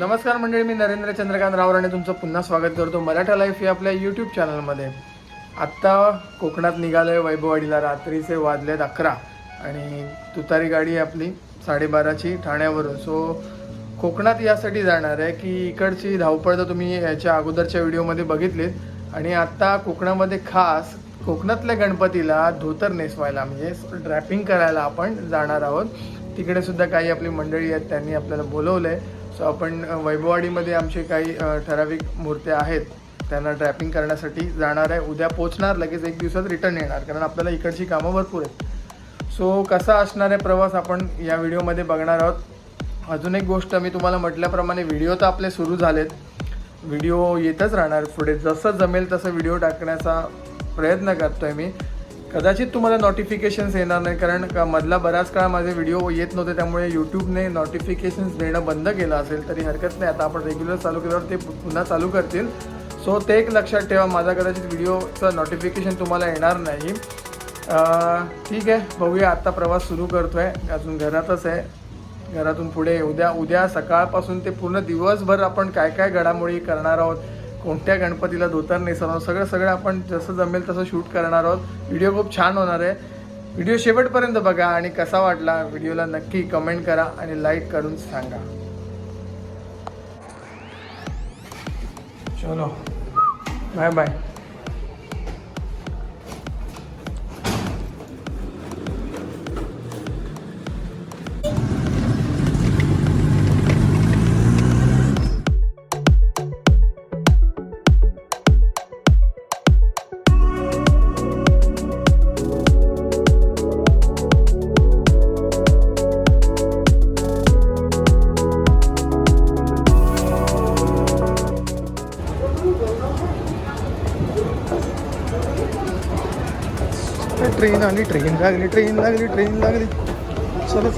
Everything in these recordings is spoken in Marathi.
नमस्कार मंडळी, मी नरेंद्र चंद्रकांत रावराणे तुमचं पुन्हा स्वागत करतो मराठा लाईफ या आपल्या यूट्यूब चॅनलमध्ये. आत्ता कोकणात निघालो आहे वैभववाडीला. रात्रीचे वाजलेत 11 आणि तुतारी गाडी आपली 12:30ची ठाण्यावरून. सो कोकणात यासाठी जाणार आहे की इकडची धावपळ तर तुम्ही याच्या अगोदरच्या व्हिडिओमध्ये बघितलीत आणि आत्ता कोकणामध्ये खास कोकणातल्या गणपतीला धोतर नेसवायला म्हणजे ड्रॅपिंग करायला आपण जाणार आहोत. तिकडे सुद्धा काही आपली मंडळी आहेत, त्यांनी आपल्याला बोलवलं आहे. सो आपण वैभववाडीमध्ये आमचे काही ठराविक मूर्त्या आहेत, त्यांना ड्रॅपिंग करण्यासाठी जाणार आहे. उद्या पोचणार, लगेच 1 दिवसात रिटर्न येणार, कारण आपल्याला इकडची कामं भरपूर आहेत. सो कसा असणार आहे प्रवास आपण या व्हिडिओमध्ये बघणार आहोत. अजून एक गोष्ट, मी तुम्हाला म्हटल्याप्रमाणे व्हिडिओ तर आपले सुरू झालेत, व्हिडिओ येतच राहणार पुढे. जसं जमेल तसं व्हिडिओ टाकण्याचा प्रयत्न करतो आहे मी. कदाचित तुम्हाला नोटिफिकेशन्स येणार नाही, कारण मधला बराच काळ माझे व्हिडिओ येत नव्हते, त्यामुळे यूट्यूबने नोटिफिकेशन्स देणं बंद केलं असेल तरी हरकत नाही. आता आपण रेग्युलर चालू केल्यावर ते पुन्हा चालू करतील. सो ते एक लक्षात ठेवा, माझा कदाचित व्हिडिओचं नोटिफिकेशन तुम्हाला येणार नाही. ठीक आहे, बघूया. आत्ता प्रवास सुरू करतो आहे, अजून घरातच आहे. घरातून पुढे उद्या सकाळपासून ते पूर्ण दिवसभर आपण काय काय घडामोडी करणार आहोत, कोणत्या गणपतीला धोतर नेसवणार, सगळं आपण जसं जमेल तसं शूट करणार आहोत. व्हिडिओ खूप छान होणार आहे. व्हिडिओ शेवटपर्यंत बघा आणि कसा वाटला व्हिडिओला नक्की कमेंट करा आणि लाईक करून सांगा. चलो बाय बाय. ट्रेन आली, ट्रेन लागली. चला.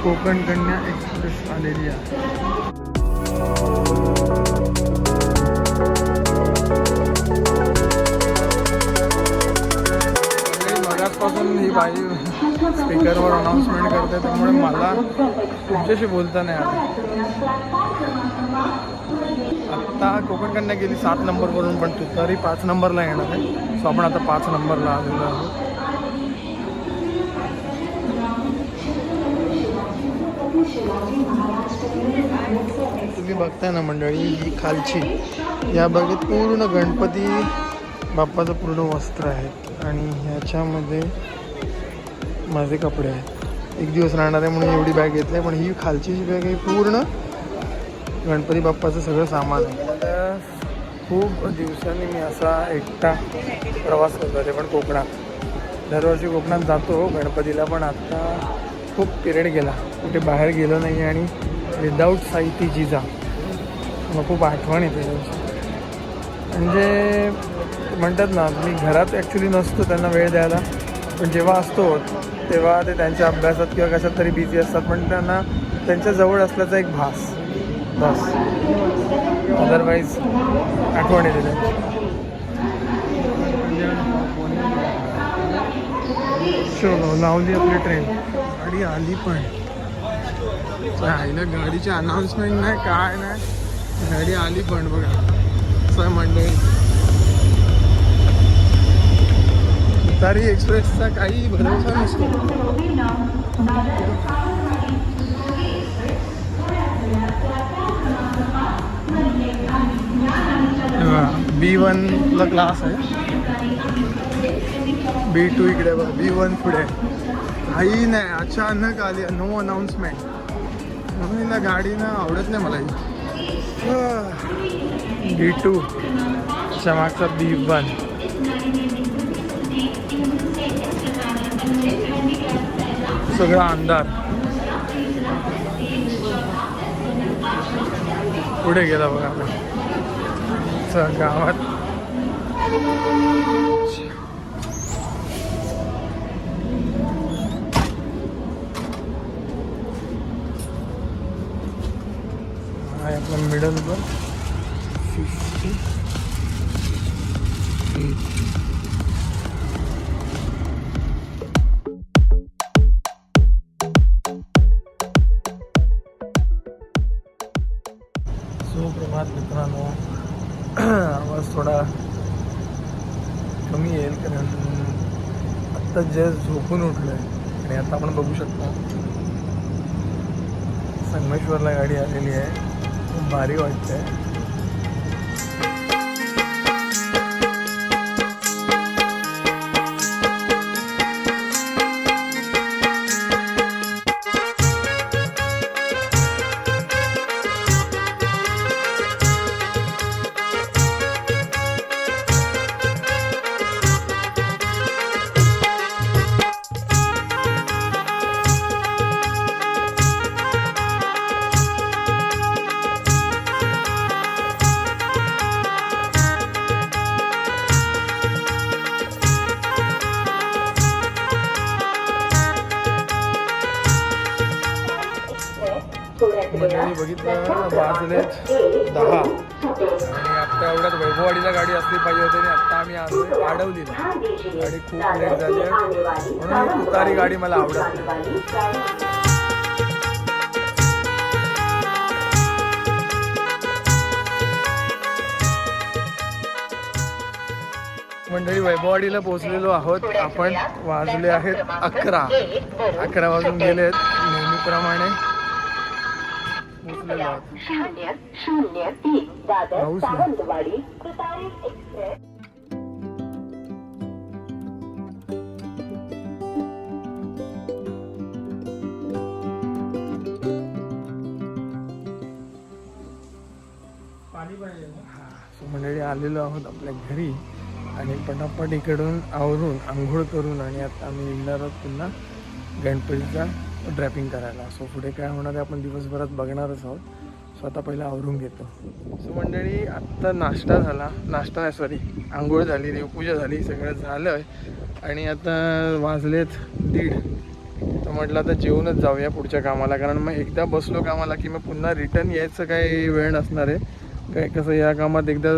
कोकण कन्या एक्सप्रेस आलेली आहे. मगाचपासून ही बाई स्पीकरवर अनाऊन्समेंट करते, त्यामुळे मला तुमच्याशी बोलता नाही आलं. आत्ता कोकण कन्या गेली 7 नंबरवरून, पण तुतारी 5 नंबरला येणार आहे. सो आपण आता 5 नंबरला आलेलो आहोत. तुम्ही बघताय ना मंडळी, ही खालची या बागेत पूर्ण गणपती बाप्पाचं पूर्ण वस्त्र आहेत आणि ह्याच्यामध्ये माझे कपडे आहेत. 1 दिवस राहणार आहे म्हणून एवढी बॅग घेतली आहे, पण ही खालची जी बॅग आहे पूर्ण गणपती बाप्पाचं सगळं सामान आहे. आता खूप दिवसांनी मी असा एकटा प्रवास करतो, ते पण कोकणात. दरवर्षी कोकणात जातो गणपतीला, पण आत्ता खूप पिरियड गेला, कुठे बाहेर गेलो नाही आणि विदाऊट साहित्य जिजा मग खूप आठवण येते. म्हणजे म्हणतात ना, मी घरात ॲक्च्युली नसतो त्यांना वेळ द्यायला, पण जेव्हा असतो तेव्हा ते त्यांच्या अभ्यासात किंवा कशात तरी बिझी असतात, पण त्यांना त्यांच्या जवळ असल्याचा एक भास बस, अदरवाईज आठवण येते त्यांची. चलो, लावली आपली ट्रेन, गाडी आली पण. आईला गाडीची अनाऊन्समेंट नाही, काय नाही, गाडी आली पण. बघा असं मंडळी, तुतारी एक्सप्रेसचा काही भरोसा नसतो. B1 ला क्लास आहे, B2 इकडे बघ, B1 पुढे. काही नाही, अचानक आली, नो अनाउन्समेंट. हिला गाडी ना आवडत नाही मला ही B2 च्या मागचा B1 सगळा अंधार पुढे गेला बघा आता गावात आपला मिडल वर 50 सुप्रभात मित्रांनो. आवाज थोडा कमी येईल कारण आत्ता जस्ट झोपून उठलो आहे आणि आता आपण बघू शकता संगमेश्वरला गाडी आलेली आहे. खूप भारी वाटतंय. मंडळी बघितलं वाजलेत 10 आणि आत्ता एवढ्यात वैभववाडीला गाडी असली पाहिजे होती आणि आत्ता आम्ही आलो अडवलीला. गाडी खूप लेट झाली आहे म्हणून तुतारी गाडी मला आवडत नाही. मंडळी वैभववाडीला पोहोचलेलो आहोत आपण. वाजले आहेत 11 वाजून गेलेत. नेहमीप्रमाणे मंडळी आलेलो आहोत आपल्या घरी आणि पटापट इकडून आवरून आंघोळ करून आणि आता आम्ही निघणार आहोत पुन्हा गणपतीचा ड्रॅपिंग करायला. सो पुढे काय होणार आहे आपण दिवसभरात बघणारच आहोत. सो आता पहिला आवरून घेतो. सो मंडळी आत्ता नाश्ता झाला, नाश्ता नाही सॉरी आंघोळ झाली, देवपूजा झाली, सगळं झालं आहे आणि आता वाजलेत 1:30. तर म्हटलं आता जेवूनच जाऊया पुढच्या कामाला कारण मग एकदा बसलो कामाला की मग पुन्हा रिटर्न यायचं काही वेळ नसणार आहे. काय कसं या कामात एकदा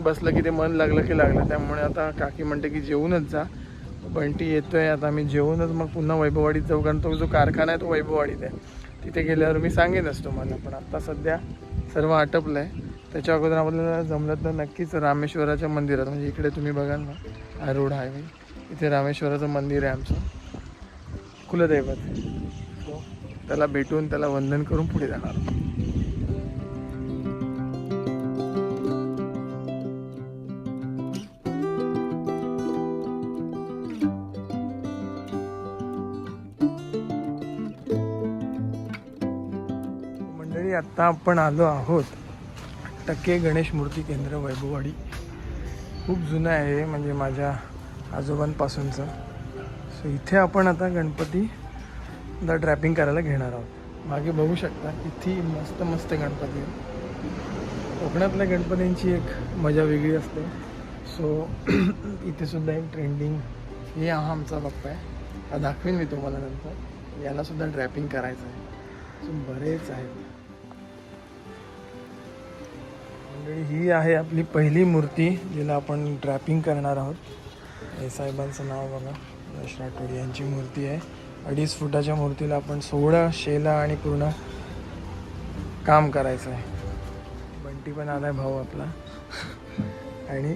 बसलं की ते मन लागलं की लागलं. त्यामुळे आता काकी म्हणते की जेवूनच जा. बंटी येतोय आता आम्ही जेवूनच मग पुन्हा वैभववाडीत जाऊ कारण तो जो कारखाना आहे तो वैभववाडीत आहे. तिथे गेल्यावर मी सांगेनच तुम्हाला. पण आत्ता सध्या सर्व आटपलं आहे. त्याच्या अगोदर आपल्याला जमलं तर नक्कीच रामेश्वराच्या मंदिरात म्हणजे इकडे तुम्ही बघाल ना हा रोड हायवे इथे रामेश्वराचं मंदिर आहे आमचं कुलदैवत. त्याला भेटून त्याला वंदन करून पुढे जाणार. आत्ता आपण आलो आहोत टक्के गणेश मूर्ती केंद्र वैभववाडी. खूप जुनं आहे म्हणजे माझ्या आजोबांपासूनचं. सो इथे आपण आता गणपतीला ड्रॅपिंग करायला घेणार आहोत. मागे बघू शकता किती मस्त मस्त गणपती आहे. कोकणातल्या गणपतींची एक मजा वेगळी असते. सो इथे सुद्धा एक ट्रेंडिंग हे हा आमचा बाप्पा आहे. दाखवेन मी तुम्हाला नंतर. यालासुद्धा ड्रॅपिंग करायचं आहे. सो बरेच आहेत. ही आहे आपली पहिली मूर्ती जिला आपण ड्रॅपिंग करणार आहोत. हे साहेबांचं नाव बघा यश राठोड यांची मूर्ती आहे. 2.5 फुटाच्या मूर्तीला आपण 16 शेला आणि पूर्ण काम करायचं आहे. बंटी पण आलाय भाऊ आपला. आणि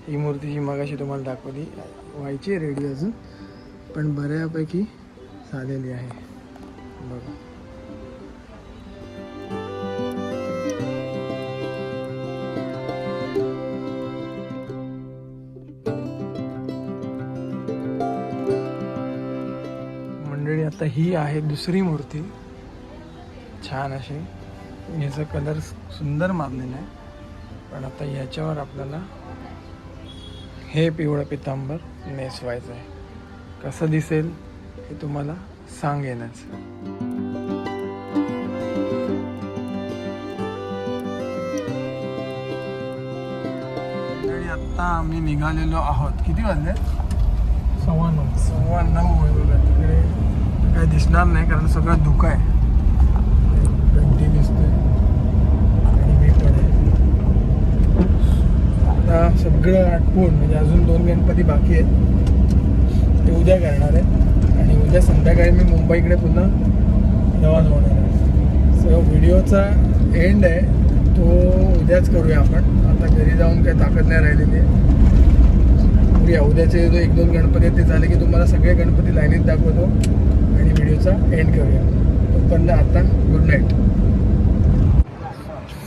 ही मूर्ती जी मगाशी तुम्हाला दाखवली व्हायची रेडी अजून पण बऱ्यापैकी झालेली आहे बघा. आता ही आहे दुसरी मूर्ती, छान अशी, याचा कलर सुंदर मारलेला आहे. पण आता याच्यावर आपल्याला हे पिवळं पितांबर नेसवायचं आहे. कसं दिसेल हे तुम्हाला सांगेनच. आता आम्ही निघालेलो आहोत. किती वाजले? 9:15 आहे बघा. तिकडे काय दिसणार नाही कारण सगळं धुकं आहे. घंटी दिसतोय आणि मी पण आहे. आता सगळं आटपून म्हणजे अजून 2 गणपती बाकी आहेत, ते उद्या करणार आहे. आणि उद्या संध्याकाळी मी मुंबईकडे पुन्हा रवाना होणार आहे. सो व्हिडिओचा एंड आहे तो उद्याच करूया आपण. आता घरी जाऊन काही ताकद नाही राहिलेली आहे. उद्याचे जो 1-2 गणपती आहेत ते झाले की तुम्हाला सगळे गणपती लाईनीत दाखवतो आणि व्हिडिओचा एंड करूया. तोपर्यंत आता गुड नाईट.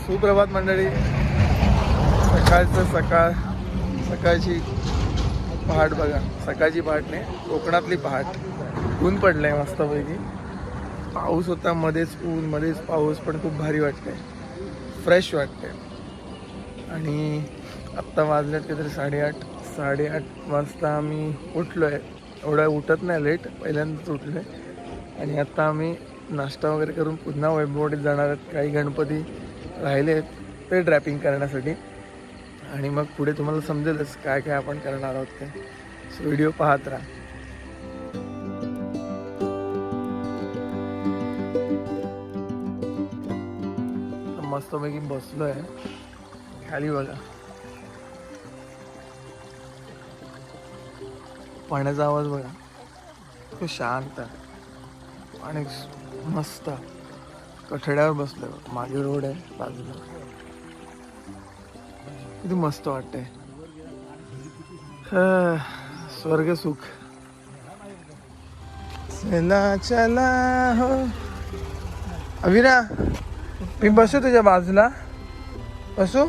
सुप्रभात मंडळी. सकाळची पहाट बघा. सकाळची पहाट नाही, कोकणातली पहाट. ऊन पडलं आहे मस्तपैकी. पाऊस होता, मध्येच ऊन मध्येच पाऊस, पण खूप भारी वाटते, फ्रेश वाटते. आणि आत्ता वाजल्यात काहीतरी 8:30 वाजता आम्ही उठलो आहे. एवढं उठत नाही, लेट पहिल्यांदाच उठलो आहे. आणि आत्ता आम्ही नाश्ता वगैरे करून पुन्हा वैभववाडीत जाणार आहेत. काही गणपती राहिले आहेत ते ड्रॅपिंग करण्यासाठी. आणि मग पुढे तुम्हाला समजेलच काय काय आपण करणार आहोत ते. सो व्हिडिओ पाहत राहा. मस्तपैकी बसलो आहे खाली बघा. पाण्याचा आवाज बघा, खूप शांत आहे आणि मस्त. कठड्यावर बसलो, मागे रोड आहे बाजूला. किती मस्त वाटतंय. स्वर्ग सुख. चला चला हो अविरा, मी बसू तुझ्या बाजूला, बसू?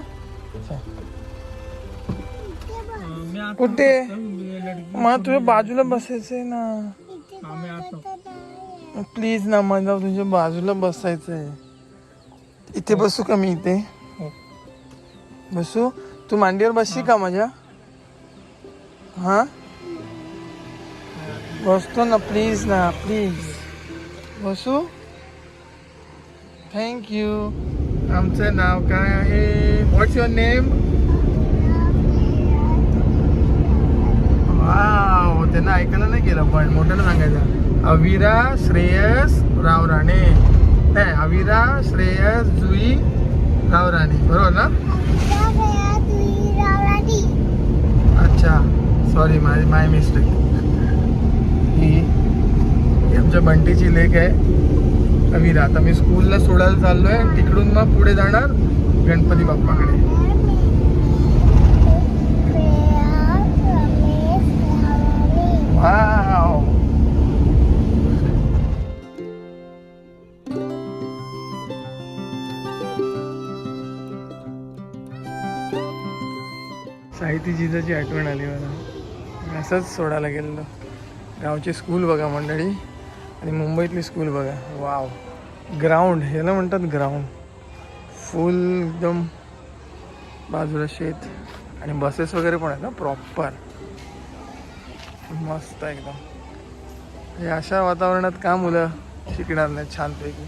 कुठे? मला तुझ्या बाजूला बसायचंय ना, प्लीज ना, मला तुझ्या बाजूला बसायचंय. इथे बसू का मी? इथे बसू? तू मांडीवर बसशी का माझ्या? हा, बसतो ना, प्लीज ना, प्लीज बसू. थँक्यू. आमचं नाव काय आहे? व्हॉट्स युअर नेम? वाव, त्यांना ऐकायला नाही केलं, पण मोठ्याला सांगायचं. अविरा श्रेयस रावराणे. नाही, अविरा श्रेयस जुई रावराणे, बरोबर ना? अच्छा, सॉरी, माय मिस्टेक. ही आमच्या बंटीची लेक आहे अविरा. आता मी स्कूलला सोडायला चाललोय, तिकडून मग पुढे जाणार गणपती बाप्पाकडे. वाव. साहित्य जिजाची आठवण आली मला. असंच सोडायला गेलेलो. गावची स्कूल बघा मंडळी, आणि मुंबईतली स्कूल बघा. वाव. ग्राउंड, ह्याला म्हणतात ग्राउंड. फुल एकदम बाजूला शेत आणि बसेस वगैरे पण आहेत ना प्रॉपर. मस्त एकदम. हे अशा वातावरणात का मुलं शिकणार नाही छानपैकी?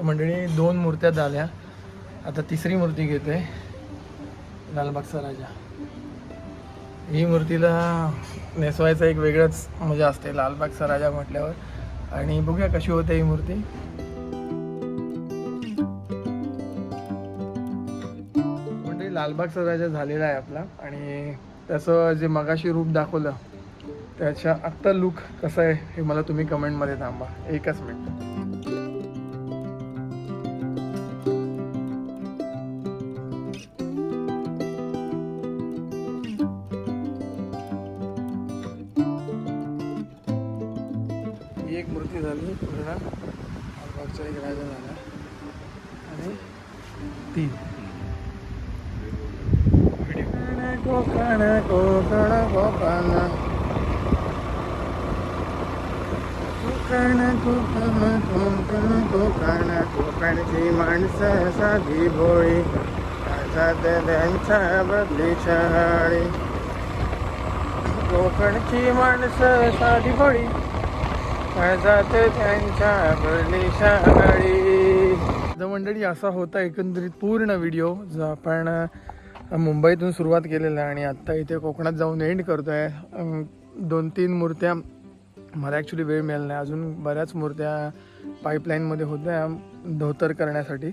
मंडळी 2 मूर्त्या झाल्या, आता तिसरी मूर्ती घेतोय. लालबागचा राजा. ही मूर्तीला नेसवायचं एक वेगळंच मजा असते लालबागचा राजा म्हटल्यावर. आणि बघूया कशी होते ही मूर्ती. म्हणजे लालबागचा राजा झालेला आहे आपला. आणि त्याचं जे मगाशी रूप दाखवलं त्याच्या आत्ता लुक कसा आहे हे मला तुम्ही कमेंटमध्ये थांबा, एकच मिनिट. ही एक मूर्ती झाली पूर्ण, मागचा एक राजा झाला आणि ती कोकण कोकण कोकण कोकण कोकण कोकण कोकण कोकणची माणसं साधी भोळी, त्यांच्या बदली शहाळी. कोकणची माणसं साधी भोळी, जात त्यांच्या बदली शहाळी. मंडळी असा होता एकंदरीत पूर्ण व्हिडिओ जो आपण मुंबईतून सुरुवात केलेला आहे आणि आत्ता इथे कोकणात जाऊन एंड करतो आहे. 2-3 मूर्त्या मला ॲक्च्युली वेळ मिळाला नाही, अजून बऱ्याच मूर्त्या पाईपलाईनमध्ये होत्या धोतर करण्यासाठी,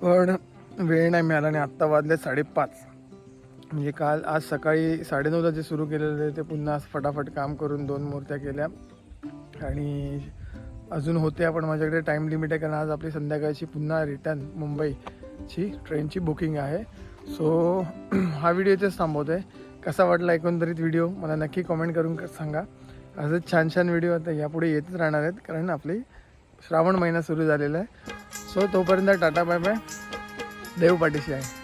पण वेळ नाही मिळाला आणि आत्ता वाजले 5:30. म्हणजे आज सकाळी 9:30ला जे सुरू केलेलं ते पुन्हा फटाफट काम करून 2 मूर्त्या केल्या आणि अजून होत्या, पण माझ्याकडे टाईम लिमिट आहे कारण आज आपली संध्याकाळची पुन्हा रिटर्न मुंबईची ट्रेनची बुकिंग आहे. सो हा व्हिडिओ इथेच थांबवतो आहे. कसा वाटला एकंदरीत व्हिडिओ मला नक्की कमेंट करून सांगा. असंच छान छान व्हिडिओ आता यापुढे येतच राहणार आहेत कारण आपली श्रावण महिना सुरू झालेला आहे. सो तोपर्यंत टाटा बाय बाय. देव पाठीशी आहे.